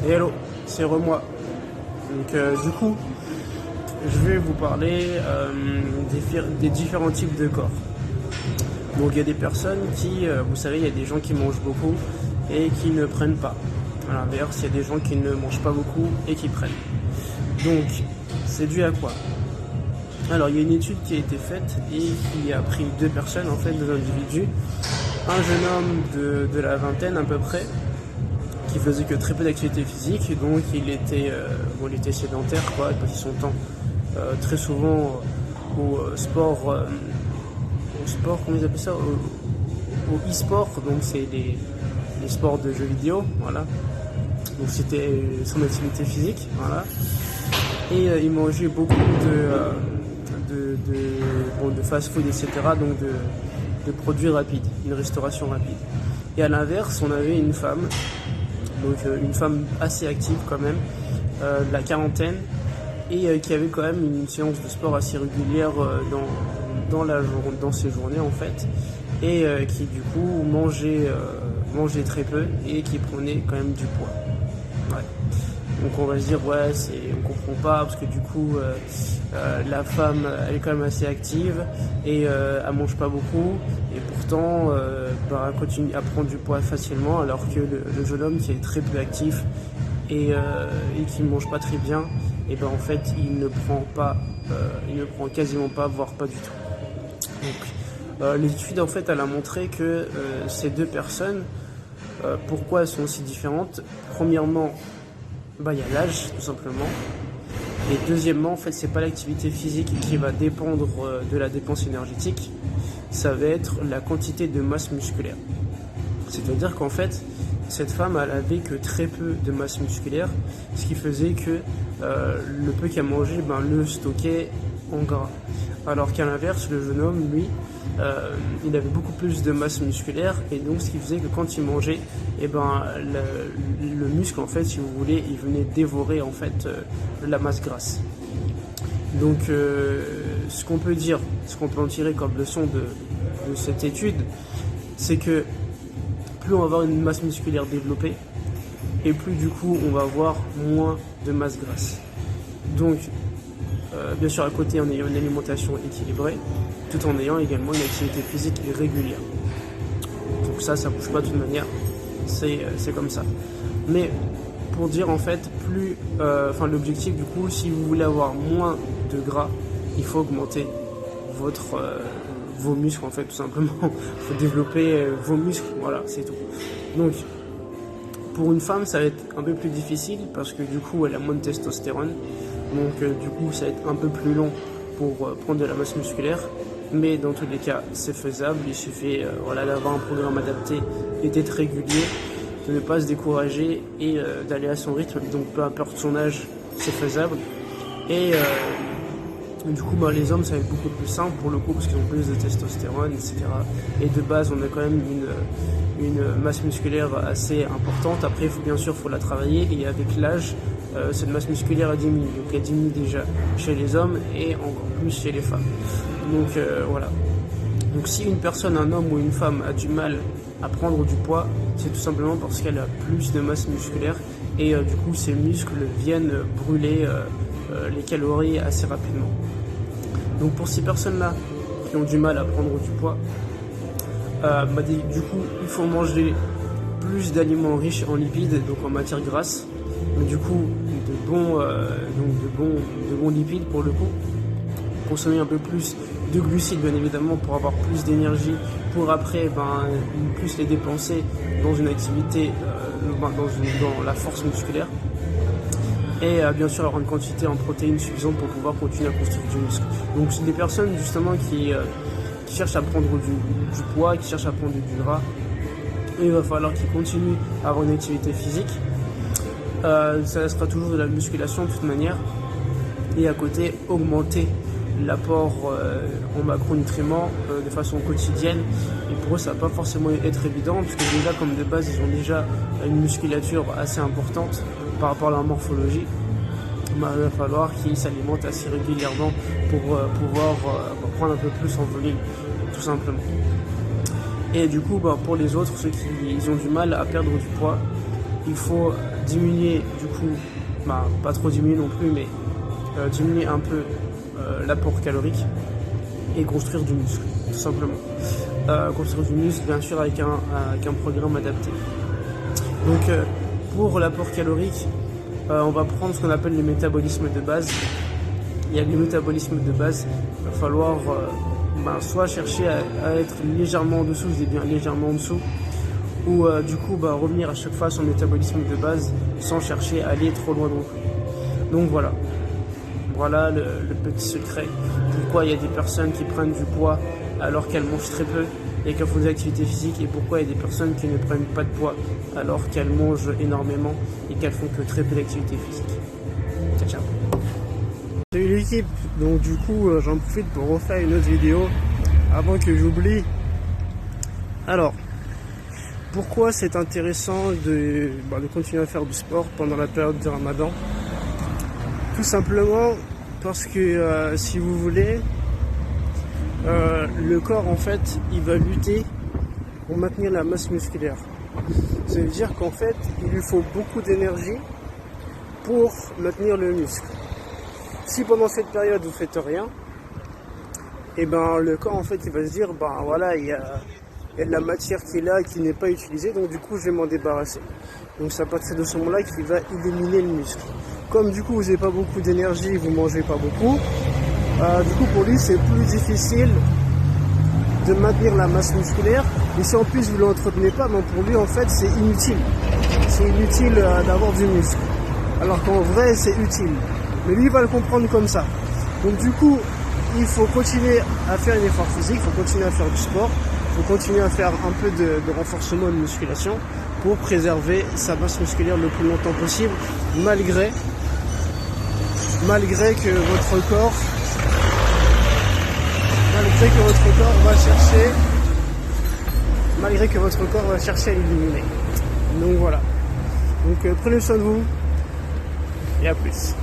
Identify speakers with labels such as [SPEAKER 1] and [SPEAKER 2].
[SPEAKER 1] Et hello, c'est Remoi. Donc du coup, je vais vous parler des différents types de corps. Donc il y a des personnes qui, vous savez, il y a des gens qui mangent beaucoup et qui ne prennent pas. À l'inverse, il y a des gens qui ne mangent pas beaucoup et qui prennent. Donc, c'est dû à quoi? Alors, il y a une étude qui a été faite et qui a pris deux personnes, en fait, deux individus. Un jeune homme de la vingtaine à peu près, qui faisait que très peu d'activité physique, donc il était sédentaire, quoi, il passait son temps très souvent au sport, comment ils appellent ça, au e-sport, donc c'est les sports de jeux vidéo, voilà. Donc c'était son activité physique, voilà. Et il mangeait beaucoup de fast-food, etc., donc de produits rapides, une restauration rapide. Et à l'inverse, on avait une femme, donc une femme assez active quand même, de la quarantaine, et qui avait quand même une séance de sport assez régulière dans ses journées en fait, et qui du coup mangeait très peu et qui prenait quand même du poids. Ouais. Donc on va se dire on comprend pas parce que du coup la femme elle est quand même assez active et elle mange pas beaucoup et pourtant elle continue à prendre du poids facilement alors que le jeune homme qui est très peu actif et qui ne mange pas très bien et en fait il ne prend quasiment pas, voire pas du tout. Donc l'étude en fait elle a montré que ces deux personnes, pourquoi elles sont aussi différentes? Premièrement, il y a l'âge tout simplement. Et deuxièmement, en fait, c'est pas l'activité physique qui va dépendre de la dépense énergétique, ça va être la quantité de masse musculaire. C'est-à-dire qu'en fait, cette femme, elle avait que très peu de masse musculaire, ce qui faisait que le peu qu'elle mangeait, le stockait en gras. Alors qu'à l'inverse, le jeune homme, lui, il avait beaucoup plus de masse musculaire et donc ce qui faisait que quand il mangeait, le muscle, en fait, si vous voulez, il venait dévorer en fait la masse grasse. Donc ce qu'on peut en tirer comme leçon de cette étude, c'est que plus on va avoir une masse musculaire développée et plus du coup on va avoir moins de masse grasse. Donc bien sûr à côté en ayant une alimentation équilibrée tout en ayant également une activité physique régulière. Donc ça bouge pas de toute manière, c'est comme ça. Mais pour dire en fait l'objectif du coup, si vous voulez avoir moins de gras, il faut augmenter vos muscles en fait tout simplement. Il faut développer vos muscles, voilà, c'est tout. Donc pour une femme ça va être un peu plus difficile parce que du coup elle a moins de testostérone, donc du coup ça va être un peu plus long pour prendre de la masse musculaire, mais dans tous les cas c'est faisable. Il suffit d'avoir un programme adapté et d'être régulier, de ne pas se décourager et d'aller à son rythme, donc peu importe son âge c'est faisable. Et du coup les hommes ça va être beaucoup plus simple pour le coup parce qu'ils ont plus de testostérone, etc. Et de base on a quand même une masse musculaire assez importante. Après faut la travailler et avec l'âge cette masse musculaire a diminué. Donc elle diminue déjà chez les hommes et encore plus chez les femmes. Donc voilà. Donc si une personne, un homme ou une femme a du mal à prendre du poids, c'est tout simplement parce qu'elle a plus de masse musculaire et du coup ses muscles viennent brûler les calories assez rapidement. Donc pour ces personnes-là qui ont du mal à prendre du poids, du coup il faut manger plus d'aliments riches en lipides, donc en matière grasse, mais du coup de bons lipides pour le coup. Consommer un peu plus de glucides bien évidemment pour avoir plus d'énergie pour après plus les dépenser dans une activité dans la force musculaire et bien sûr avoir une quantité en protéines suffisante pour pouvoir continuer à construire du muscle. Donc c'est des personnes justement qui cherchent à prendre du poids, qui cherchent à prendre du gras, et il va falloir qu'ils continuent à avoir une activité physique. Ça sera toujours de la musculation de toute manière et à côté augmenter l'apport en macronutriments de façon quotidienne. Et pour eux ça va pas forcément être évident parce que déjà comme de base ils ont déjà une musculature assez importante par rapport à leur morphologie. Il va falloir qu'ils s'alimentent assez régulièrement pour pouvoir prendre un peu plus en volume tout simplement. Et du coup pour les autres, ceux qui ont du mal à perdre du poids, il faut diminuer du coup, pas trop diminuer non plus, mais diminuer un peu l'apport calorique et construire du muscle, tout simplement. Construire du muscle, bien sûr, avec un programme adapté. Donc, pour l'apport calorique, on va prendre ce qu'on appelle le métabolisme de base. Il y a le métabolisme de base, il va falloir soit chercher à être légèrement en dessous, je dis bien légèrement en dessous, ou du coup revenir à chaque fois à son métabolisme de base sans chercher à aller trop loin non plus. Donc voilà le petit secret. Pourquoi il y a des personnes qui prennent du poids alors qu'elles mangent très peu et qu'elles font des activités physiques, et pourquoi il y a des personnes qui ne prennent pas de poids alors qu'elles mangent énormément et qu'elles font que très peu d'activités physiques. Ciao ciao. Salut l'équipe, donc du coup j'en profite pour refaire une autre vidéo avant que j'oublie. Alors, pourquoi c'est intéressant de continuer à faire du sport pendant la période du Ramadan? Tout simplement parce que si vous voulez, le corps en fait il va lutter pour maintenir la masse musculaire. Ça veut dire qu'en fait il lui faut beaucoup d'énergie pour maintenir le muscle. Si pendant cette période vous faites rien, et le corps en fait il va se dire voilà, il y a de la matière qui est là et qui n'est pas utilisée, donc du coup je vais m'en débarrasser. Donc c'est à partir de ce moment là qu'il va éliminer le muscle. Comme du coup vous n'avez pas beaucoup d'énergie, vous mangez pas beaucoup, du coup pour lui c'est plus difficile de maintenir la masse musculaire, et si en plus vous ne l'entretenez pas, donc pour lui en fait c'est inutile. C'est inutile d'avoir du muscle, alors qu'en vrai c'est utile. Mais lui il va le comprendre comme ça. Donc du coup il faut continuer à faire un effort physique, il faut continuer à faire du sport, il faut continuer à faire un peu de renforcement de musculation pour préserver sa masse musculaire le plus longtemps possible, malgré que votre corps va chercher à l'éliminer. Donc voilà. Donc prenez soin de vous et à plus.